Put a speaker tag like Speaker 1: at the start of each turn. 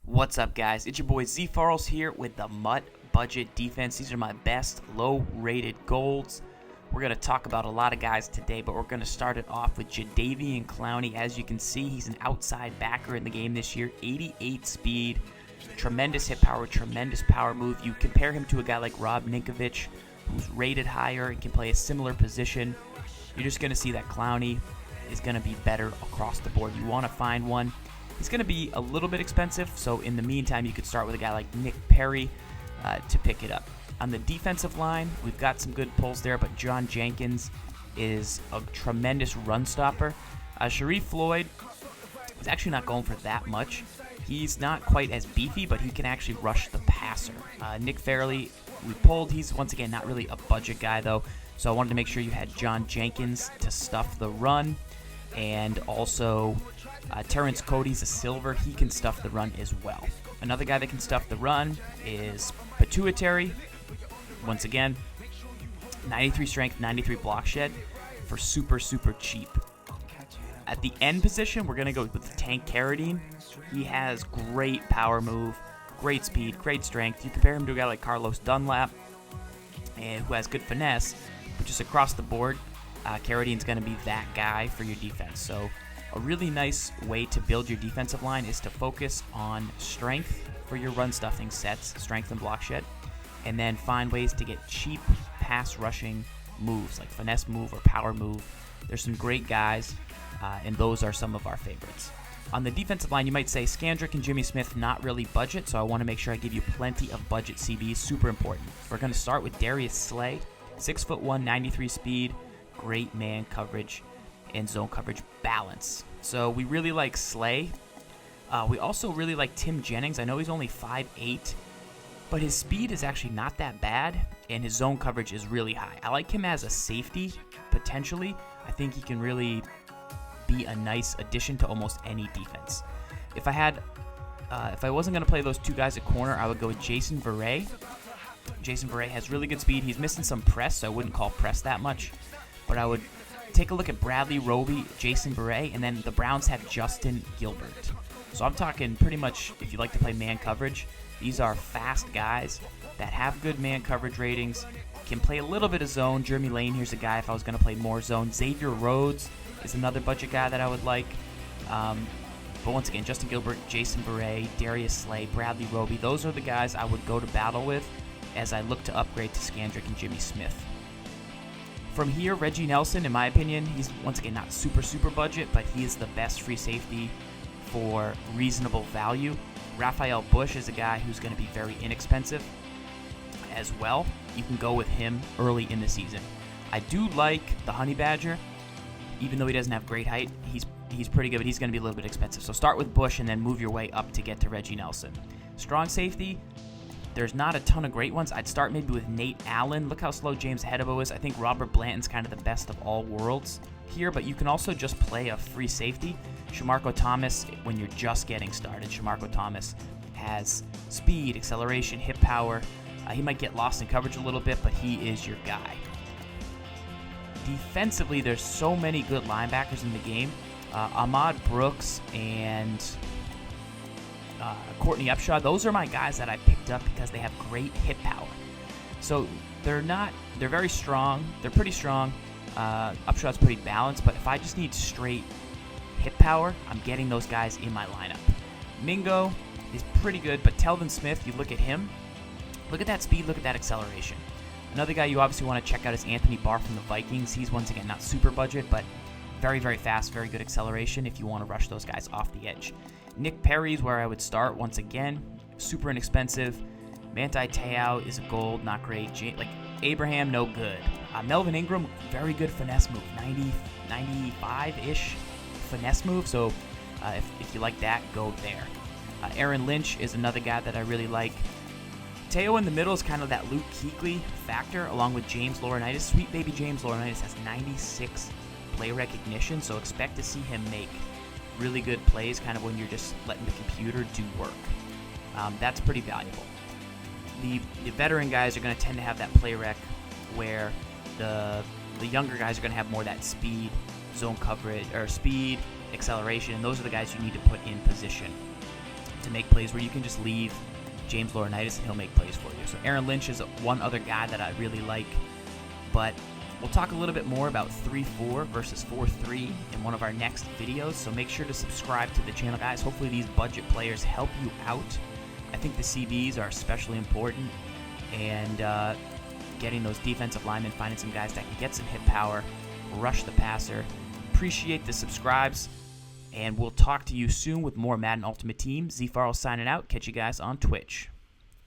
Speaker 1: What's up, guys? It's your boy Z Farrells here with the MUT budget defense. These are my best low-rated golds. We're going to talk about a lot of guys today, but we're going to start it off with Jadeveon Clowney. As you can see, he's an outside backer in the game this year, 88 speed, tremendous hit power, tremendous power move. You compare him to a guy like Rob Ninkovich, who's rated higher and can play a similar position. You're just going to see that Clowney is going to be better across the board. You want to find one. He's going to be a little bit expensive, so in the meantime, you could start with a guy like Nick Perry to pick it up. On the defensive line, we've got some good pulls there, but John Jenkins is a tremendous run stopper. Sharif Floyd is actually not going for that much. He's not quite as beefy, but he can actually rush the passer. Nick Fairley, we pulled. He's, once again, not really a budget guy, though, so I wanted to make sure you had John Jenkins to stuff the run, and also Terrence Cody's a silver. He can stuff the run as well. Another guy that can stuff the run is Pituitary. Once again, 93 strength, 93 block shed for super cheap. At the end position, we're going to go with the Tank Carradine. He has great power move, great speed, great strength. You compare him to a guy like Carlos Dunlap, who has good finesse, but just across the board, Carradine's going to be that guy for your defense. So a really nice way to build your defensive line is to focus on strength for your run stuffing sets, strength and block shed, and then find ways to get cheap pass rushing moves like finesse move or power move. There's some great guys, and those are some of our favorites. On the defensive line, you might say Scandrick and Jimmy Smith, not really budget, so I want to make sure I give you plenty of budget CBs, super important. We're going to start with Darius Slay, 6'1", 93 speed, great man coverage and zone coverage balance. So we really like Slay. We also really like Tim Jennings. I know he's only 5'8", but his speed is actually not that bad, and his zone coverage is really high. I like him as a safety, potentially. I think he can really be a nice addition to almost any defense. If I wasn't going to play those two guys at corner, I would go with Jason Verrey. Jason Verrey has really good speed. He's missing some press, so I wouldn't call press that much. But I would take a look at Bradley Roby, Jason Verrey, and then the Browns have Justin Gilbert. So I'm talking pretty much, if you like to play man coverage, these are fast guys that have good man coverage ratings, can play a little bit of zone. Jeremy Lane, here's a guy if I was going to play more zone. Xavier Rhodes is another budget guy that I would like. But once again, Justin Gilbert, Jason Verrey, Darius Slay, Bradley Roby, those are the guys I would go to battle with as I look to upgrade to Scandrick and Jimmy Smith. From here, Reggie Nelson, in my opinion, he's once again not super budget, but he is the best free safety for reasonable value. Raphael Bush is a guy who's going to be very inexpensive as well. You can go with him early in the season. I do like the Honey Badger. Even though he doesn't have great height, he's pretty good, but he's going to be a little bit expensive. So start with Bush and then move your way up to get to Reggie Nelson. Strong safety, there's not a ton of great ones. I'd start maybe with Nate Allen. Look how slow James Hedebo is. I think Robert Blanton's kind of the best of all worlds here, but you can also just play a free safety. Shamarko Thomas, when you're just getting started, Shamarko Thomas has speed, acceleration, hip power. He might get lost in coverage a little bit, but he is your guy. Defensively, there's so many good linebackers in the game. Ahmad Brooks and Courtney Upshaw, those are my guys that I picked up because they have great hit power. So they're very strong. They're pretty strong. Upshaw's pretty balanced, but if I just need straight hit power, I'm getting those guys in my lineup. Mingo is pretty good, but Telvin Smith, you look at him, look at that speed, look at that acceleration. Another guy you obviously want to check out is Anthony Barr from the Vikings. He's, once again, not super budget, but very fast, very good acceleration if you want to rush those guys off the edge. Nick Perry is where I would start once again. Super inexpensive. Manti Te'o is a gold, not great. Abraham, no good. Melvin Ingram, very good finesse move. 95-ish finesse move, so if you like that, go there. Aaron Lynch is another guy that I really like. Teo in the middle is kind of that Luke Kuechly factor, along with James Laurinaitis. Sweet baby James Laurinaitis has 96 play recognition, so expect to see him make really good plays kind of when you're just letting the computer do work. That's pretty valuable. The veteran guys are going to tend to have that play rec where the younger guys are going to have more that speed, zone coverage, or speed, acceleration, and those are the guys you need to put in position to make plays plays where you can just leave James Laurinaitis and he'll make plays for you. So Aaron Lynch is one other guy that I really like. But we'll talk a little bit more about 3-4 versus 4-3 in one of our next videos. So make sure to subscribe to the channel, guys. Hopefully these budget players help you out. I think the CBs are especially important. And getting those defensive linemen, finding some guys that can get some hit power, rush the passer. Appreciate the subscribes. And we'll talk to you soon with more Madden Ultimate Team. Z Farrell signing out. Catch you guys on Twitch.